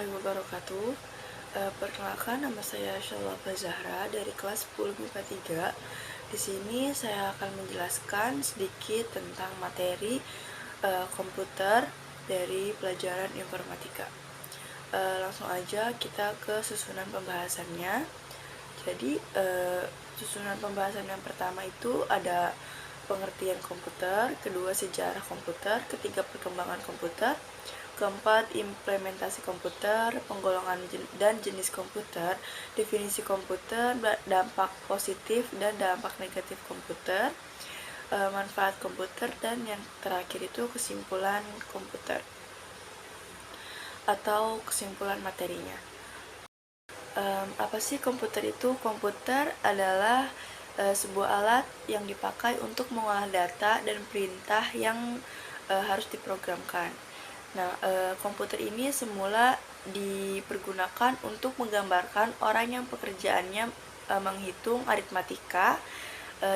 warahmatullahi wabarakatuh. Perkenalkan, nama saya Syalaba Zahra dari kelas 10 MIPA 3. Di sini saya akan menjelaskan sedikit tentang materi komputer dari pelajaran informatika. Langsung aja kita ke susunan pembahasannya. Jadi susunan pembahasan yang pertama itu ada pengertian komputer, kedua sejarah komputer, ketiga perkembangan komputer, keempat implementasi komputer, penggolongan dan jenis komputer, definisi komputer, dampak positif dan dampak negatif komputer, manfaat komputer, dan yang terakhir itu kesimpulan komputer atau kesimpulan materinya. Apa sih komputer itu? Komputer adalah sebuah alat yang dipakai untuk mengolah data dan perintah yang harus diprogramkan. Nah, komputer ini semula dipergunakan untuk menggambarkan orang yang pekerjaannya menghitung aritmatika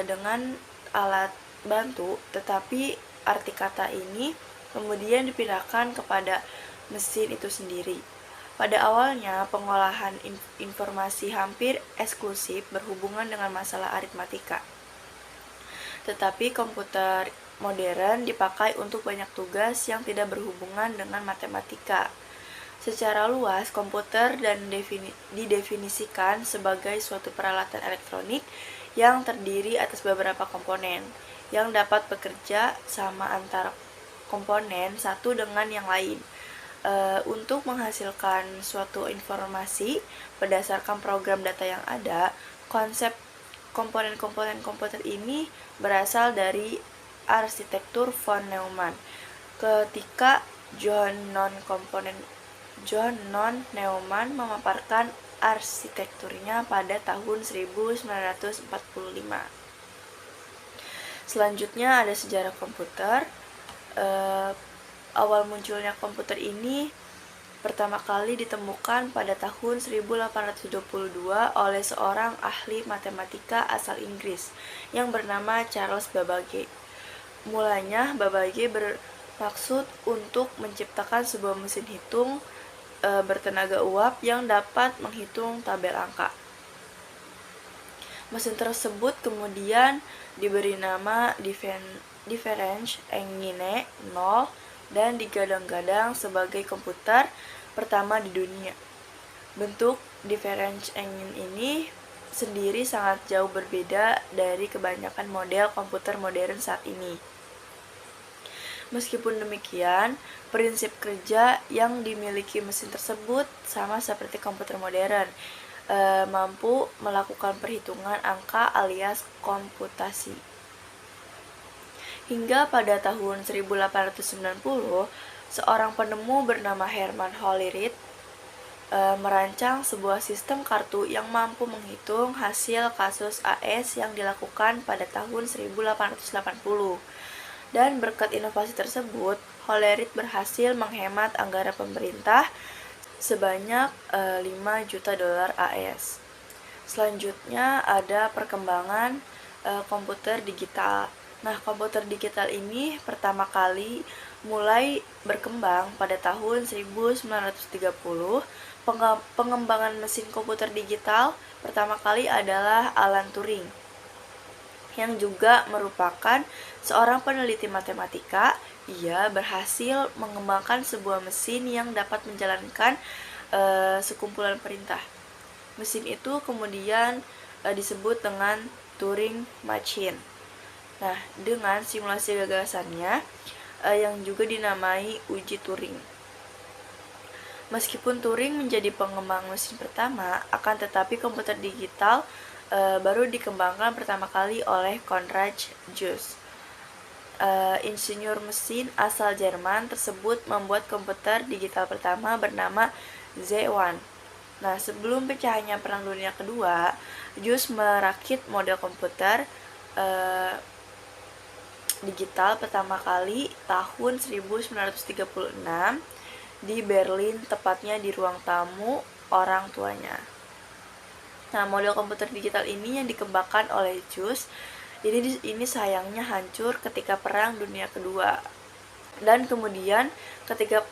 dengan alat bantu, tetapi arti kata ini kemudian dipindahkan kepada mesin itu sendiri. Pada awalnya, pengolahan informasi hampir eksklusif berhubungan dengan masalah aritmatika. Tetapi komputer modern dipakai untuk banyak tugas yang tidak berhubungan dengan matematika. Secara luas, komputer didefinisikan sebagai suatu peralatan elektronik yang terdiri atas beberapa komponen yang dapat bekerja sama antara komponen satu dengan yang lain untuk menghasilkan suatu informasi berdasarkan program data yang ada. Konsep komponen-komponen komputer ini berasal dari arsitektur von Neumann ketika John non-Neumann memaparkan arsitekturnya pada tahun 1945. Selanjutnya ada sejarah komputer. Awal munculnya komputer ini pertama kali ditemukan pada tahun 1822 oleh seorang ahli matematika asal Inggris yang bernama Charles Babbage. Mulanya Babbage bermaksud untuk menciptakan sebuah mesin hitung bertenaga uap yang dapat menghitung tabel angka. Mesin tersebut kemudian diberi nama Difference Engine 0 dan digadang-gadang sebagai komputer pertama di dunia. Bentuk Difference Engine ini sendiri sangat jauh berbeda dari kebanyakan model komputer modern saat ini. Meskipun demikian, prinsip kerja yang dimiliki mesin tersebut sama seperti komputer modern, mampu melakukan perhitungan angka alias komputasi. Hingga pada tahun 1890, seorang penemu bernama Hermann Hollerith merancang sebuah sistem kartu yang mampu menghitung hasil kasus AS yang dilakukan pada tahun 1880. Dan berkat inovasi tersebut, Hollerith berhasil menghemat anggaran pemerintah sebanyak 5 juta dolar AS. Selanjutnya ada perkembangan komputer digital. Nah, komputer digital ini pertama kali mulai berkembang pada tahun 1930. Pengembangan mesin komputer digital pertama kali adalah Alan Turing, yang juga merupakan seorang peneliti matematika. Ia berhasil mengembangkan sebuah mesin yang dapat menjalankan sekumpulan perintah. Mesin itu kemudian disebut dengan Turing Machine. Nah, dengan simulasi gagasannya yang juga dinamai uji Turing. Meskipun Turing menjadi pengembang mesin pertama, akan tetapi komputer digital baru dikembangkan pertama kali oleh Konrad Zuse. Insinyur mesin asal Jerman tersebut membuat komputer digital pertama bernama Z1. Nah, sebelum pecahnya Perang Dunia Kedua, Zuse merakit model komputer digital pertama kali tahun 1936 di Berlin, tepatnya di ruang tamu orang tuanya. Nah, model komputer digital ini yang dikembangkan oleh Zuse ini sayangnya hancur ketika Perang Dunia Kedua. Dan kemudian ketika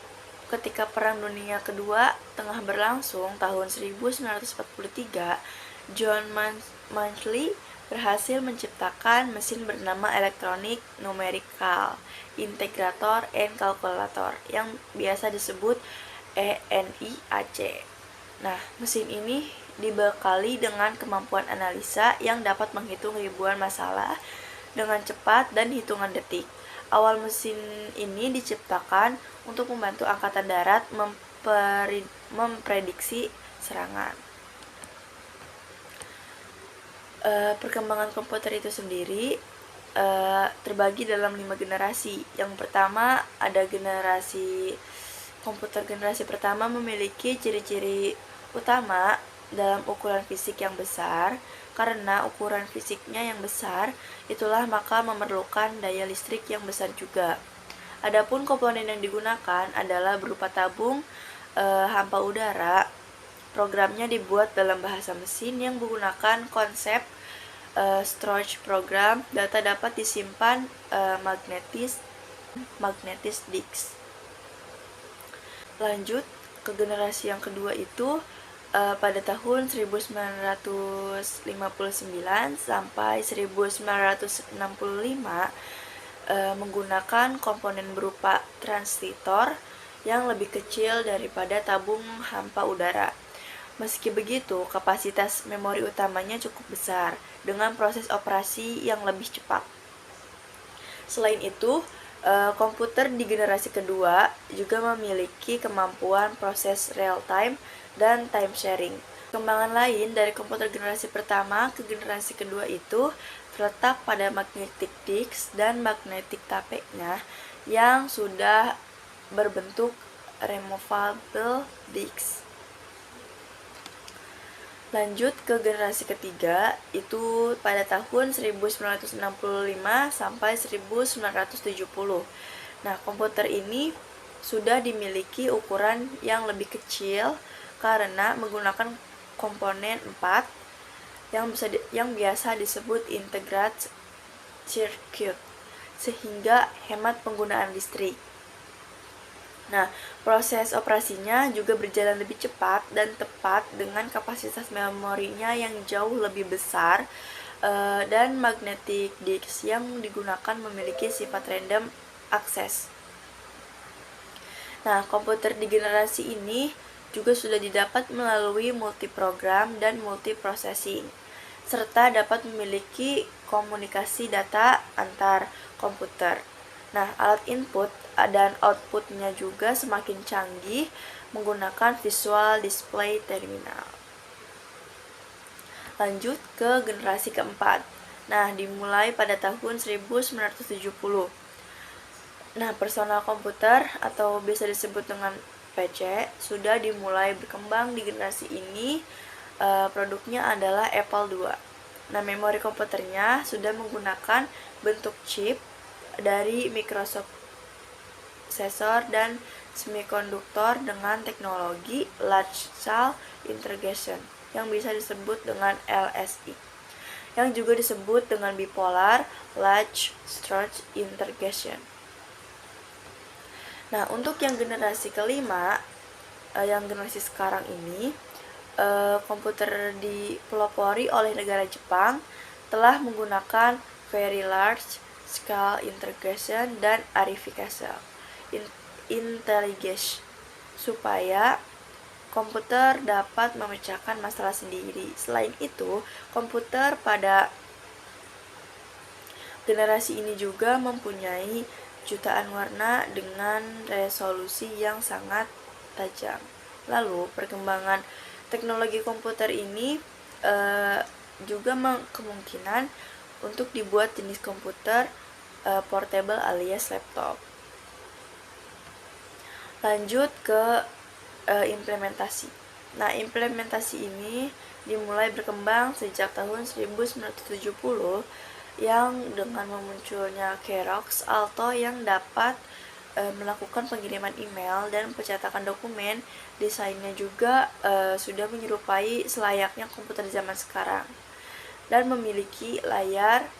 ketika Perang Dunia Kedua tengah berlangsung tahun 1943, John Mauchly berhasil menciptakan mesin bernama Electronic Numerical Integrator and Calculator yang biasa disebut ENIAC. Nah, mesin ini dibekali dengan kemampuan analisa yang dapat menghitung ribuan masalah dengan cepat dan hitungan detik. Awal mesin ini diciptakan untuk membantu Angkatan Darat memprediksi serangan. Perkembangan komputer itu sendiri terbagi dalam 5 generasi. Yang pertama ada komputer generasi pertama memiliki ciri-ciri utama dalam ukuran fisik yang besar. Karena ukuran fisiknya yang besar, itulah maka memerlukan daya listrik yang besar juga. Adapun komponen yang digunakan adalah berupa tabung hampa udara. Programnya dibuat dalam bahasa mesin yang menggunakan konsep storage program. Data dapat disimpan magnetic disk. Lanjut ke generasi yang kedua itu pada tahun 1959 sampai 1965 menggunakan komponen berupa transistor yang lebih kecil daripada tabung hampa udara. Meski begitu, kapasitas memori utamanya cukup besar dengan proses operasi yang lebih cepat. Selain itu, komputer di generasi kedua juga memiliki kemampuan proses real time dan time sharing. Perkembangan lain dari komputer generasi pertama ke generasi kedua itu terletak pada magnetic disk dan magnetic tape-nya yang sudah berbentuk removable disk. Lanjut ke generasi ketiga, itu pada tahun 1965 sampai 1970. Nah, komputer ini sudah dimiliki ukuran yang lebih kecil karena menggunakan komponen 4 yang biasa disebut integrated circuit, sehingga hemat penggunaan listrik. Nah, proses operasinya juga berjalan lebih cepat dan tepat dengan kapasitas memorinya yang jauh lebih besar dan magnetic disk yang digunakan memiliki sifat random access. Nah, komputer di generasi ini juga sudah didapat melalui multiprogram dan multiprocessing, serta dapat memiliki komunikasi data antar komputer. Nah, alat input dan outputnya juga semakin canggih menggunakan visual display terminal. Lanjut ke generasi keempat. Nah, dimulai pada tahun 1970. Nah, personal komputer atau biasa disebut dengan PC sudah dimulai berkembang di generasi ini. Produknya adalah Apple II. Nah, memori komputernya sudah menggunakan bentuk chip dari mikroprosesor dan semikonduktor dengan teknologi large cell integration yang bisa disebut dengan LSI, yang juga disebut dengan bipolar large storage integration. Nah, untuk yang generasi kelima, yang generasi sekarang ini, komputer dipelopori oleh negara Jepang telah menggunakan very large scale integration dan artificial intelligence supaya komputer dapat memecahkan masalah sendiri. Selain itu, komputer pada generasi ini juga mempunyai jutaan warna dengan resolusi yang sangat tajam. Lalu, perkembangan teknologi komputer ini juga kemungkinan untuk dibuat jenis komputer portable alias laptop. Lanjut ke implementasi. Nah, implementasi ini dimulai berkembang sejak tahun 1970 yang dengan memunculnya Xerox Alto yang dapat melakukan pengiriman email dan pencetakan dokumen. Desainnya juga sudah menyerupai selayaknya komputer zaman sekarang dan memiliki layar,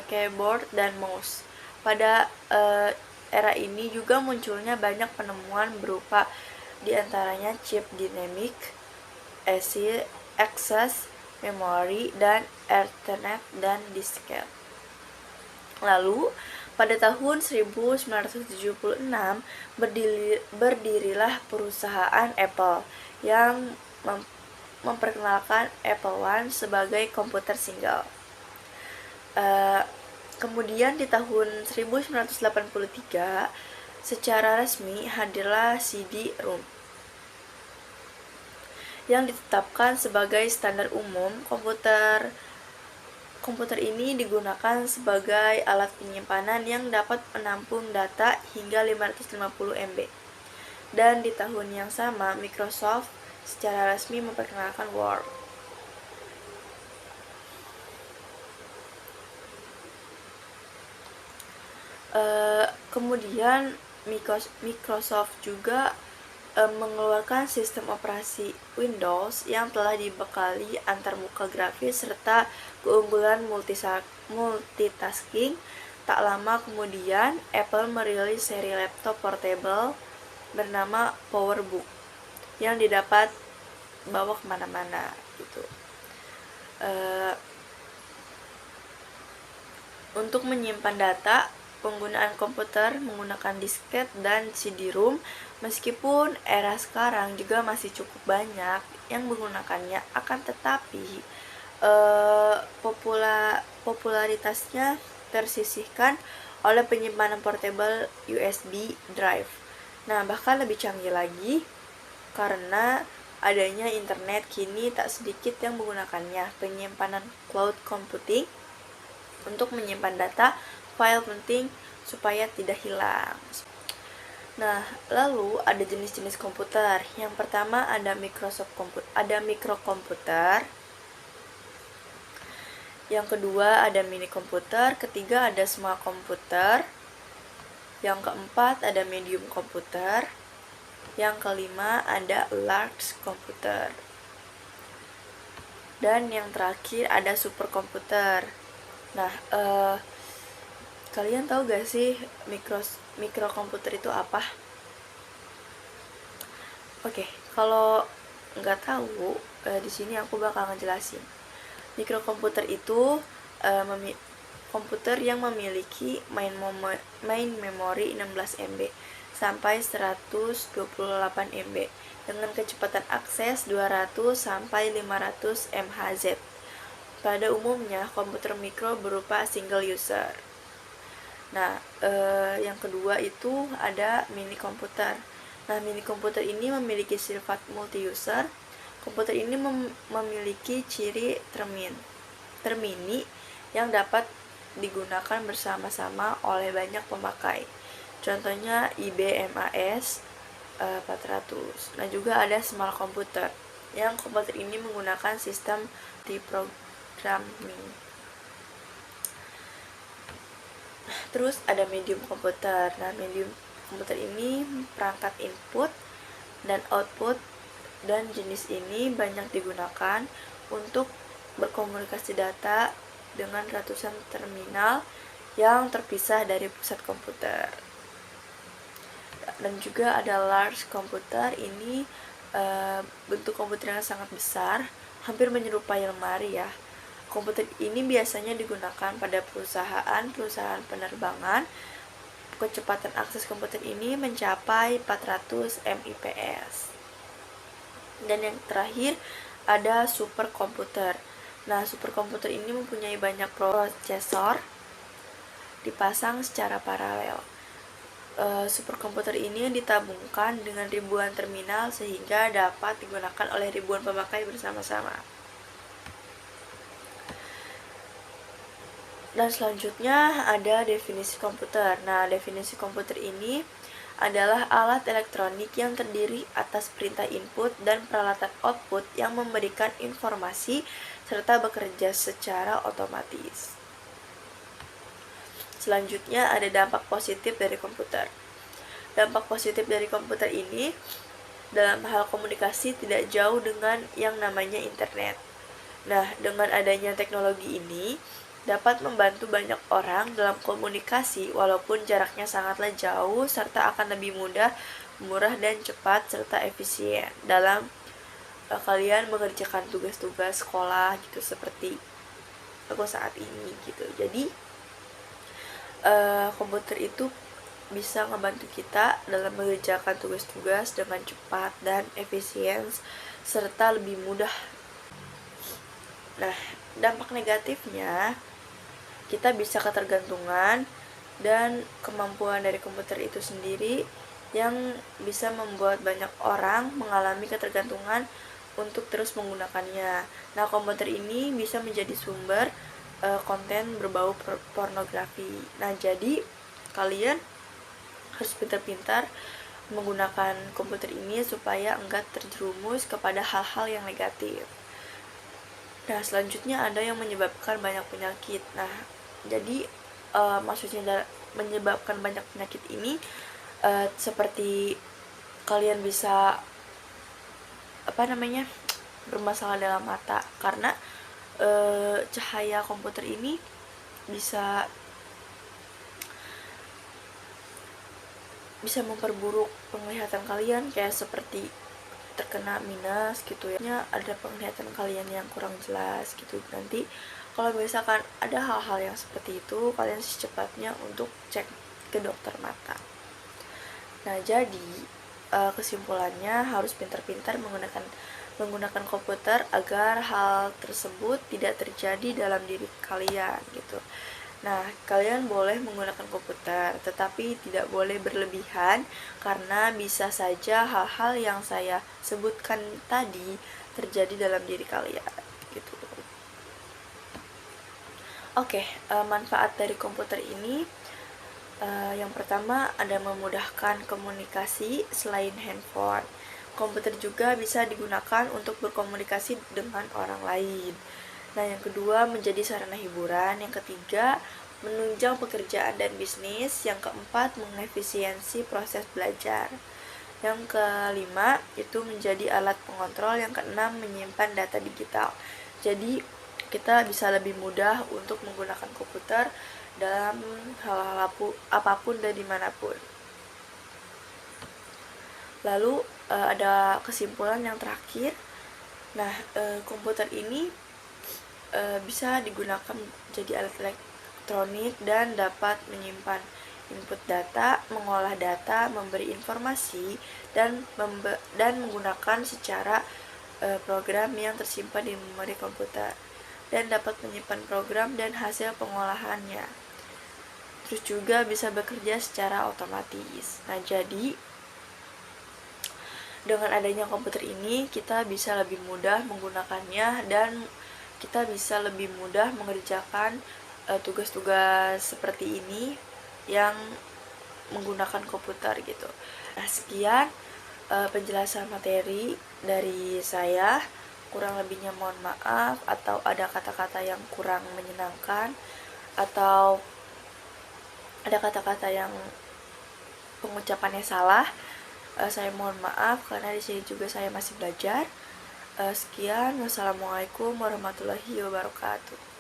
keyboard, dan mouse. Pada era ini juga munculnya banyak penemuan berupa diantaranya chip dynamic, access memory, dan Ethernet dan disket. Lalu, pada tahun 1976 berdirilah perusahaan Apple yang memperkenalkan Apple One sebagai komputer single. Kemudian di tahun 1983 secara resmi hadirlah CD-ROM yang ditetapkan sebagai standar umum. Komputer ini digunakan sebagai alat penyimpanan yang dapat menampung data hingga 550 MB. Dan di tahun yang sama, Microsoft secara resmi memperkenalkan Word. Kemudian Microsoft juga mengeluarkan sistem operasi Windows yang telah dibekali antarmuka grafis serta keunggulan multitasking. Tak lama kemudian, Apple merilis seri laptop portable bernama PowerBook yang didapat bawa kemana-mana gitu. Untuk menyimpan data, penggunaan komputer menggunakan disket dan CD-ROM. Meskipun era sekarang juga masih cukup banyak yang menggunakannya, akan tetapi popularitasnya tersisihkan oleh penyimpanan portable USB drive. Nah, bahkan lebih canggih lagi karena adanya internet, kini tak sedikit yang menggunakannya. Penyimpanan cloud computing untuk menyimpan data file penting supaya tidak hilang. Nah, lalu ada jenis-jenis komputer. Yang pertama ada microkomputer. Yang kedua ada mini komputer. Ketiga ada small komputer. Yang keempat ada medium komputer. Yang kelima ada large komputer. Dan yang terakhir ada superkomputer. Nah, kalian tahu gak sih mikrokomputer itu apa? Oke, kalau nggak tahu, di sini aku bakal ngejelasin. Mikrokomputer itu komputer yang memiliki main memori 16 MB sampai 128 MB dengan kecepatan akses 200 sampai 500 MHz. Pada umumnya, komputer mikro berupa single user. Nah, yang kedua itu ada mini komputer. Nah, mini komputer ini memiliki sifat multi-user. Komputer ini memiliki ciri termini yang dapat digunakan bersama-sama oleh banyak pemakai. Contohnya IBM-AS 400. Nah, juga ada small komputer. Yang komputer ini menggunakan sistem programming. Terus ada medium komputer. Nah, medium komputer ini perangkat input dan output, dan jenis ini banyak digunakan untuk berkomunikasi data dengan ratusan terminal yang terpisah dari pusat komputer. Dan juga ada large komputer. Ini bentuk komputer yang sangat besar, hampir menyerupai lemari ya. Komputer ini biasanya digunakan pada perusahaan penerbangan. Kecepatan akses komputer ini mencapai 400 Mbps. Dan yang terakhir ada superkomputer. Nah, superkomputer ini mempunyai banyak prosesor dipasang secara paralel. Superkomputer ini ditabungkan dengan ribuan terminal sehingga dapat digunakan oleh ribuan pemakai bersama-sama. Dan selanjutnya ada definisi komputer. Nah, definisi komputer ini adalah alat elektronik yang terdiri atas perintah input dan peralatan output yang memberikan informasi serta bekerja secara otomatis. Selanjutnya ada dampak positif dari komputer. Dampak positif dari komputer ini dalam hal komunikasi tidak jauh dengan yang namanya internet. Nah, dengan adanya teknologi ini, dapat membantu banyak orang dalam komunikasi walaupun jaraknya sangatlah jauh, serta akan lebih mudah, murah dan cepat serta efisien dalam kalian mengerjakan tugas-tugas sekolah gitu, seperti aku saat ini gitu. Jadi komputer itu bisa ngebantu kita dalam mengerjakan tugas-tugas dengan cepat dan efisien serta lebih mudah. Nah, dampak negatifnya kita bisa ketergantungan dan kemampuan dari komputer itu sendiri yang bisa membuat banyak orang mengalami ketergantungan untuk terus menggunakannya. Nah, komputer ini bisa menjadi sumber konten berbau pornografi. Nah, jadi kalian harus pintar-pintar menggunakan komputer ini supaya enggak terjerumus kepada hal-hal yang negatif. Nah, selanjutnya ada yang menyebabkan banyak penyakit. Nah, jadi maksudnya menyebabkan banyak penyakit ini seperti kalian bisa bermasalah dalam mata karena cahaya komputer ini bisa memperburuk penglihatan kalian, kayak seperti terkena minus gitu ya, ada penglihatan kalian yang kurang jelas gitu. Nanti kalau misalkan ada hal-hal yang seperti itu, kalian secepatnya untuk cek ke dokter mata. Nah, jadi kesimpulannya harus pintar-pintar menggunakan komputer agar hal tersebut tidak terjadi dalam diri kalian gitu. Nah, kalian boleh menggunakan komputer, tetapi tidak boleh berlebihan karena bisa saja hal-hal yang saya sebutkan tadi terjadi dalam diri kalian gitu. Oke, manfaat dari komputer ini yang pertama ada memudahkan komunikasi selain handphone. Komputer juga bisa digunakan untuk berkomunikasi dengan orang lain. Nah, yang kedua menjadi sarana hiburan, yang ketiga menunjang pekerjaan dan bisnis, yang keempat mengefisiensi proses belajar, yang kelima itu menjadi alat pengontrol, yang keenam menyimpan data digital. Jadi kita bisa lebih mudah untuk menggunakan komputer dalam hal-hal apapun dan dimanapun. Lalu ada kesimpulan yang terakhir. Nah, komputer ini bisa digunakan jadi alat elektronik dan dapat menyimpan input data, mengolah data, memberi informasi, dan menggunakan secara program yang tersimpan di memori komputer, dan dapat menyimpan program dan hasil pengolahannya. Terus juga bisa bekerja secara otomatis. Nah, jadi dengan adanya komputer ini kita bisa lebih mudah menggunakannya dan kita bisa lebih mudah mengerjakan tugas-tugas seperti ini yang menggunakan komputer gitu. Nah, sekian penjelasan materi dari saya. Kurang lebihnya mohon maaf, atau ada kata-kata yang kurang menyenangkan atau ada kata-kata yang pengucapannya salah, saya mohon maaf karena di sini juga saya masih belajar. Sekian, wassalamualaikum warahmatullahi wabarakatuh.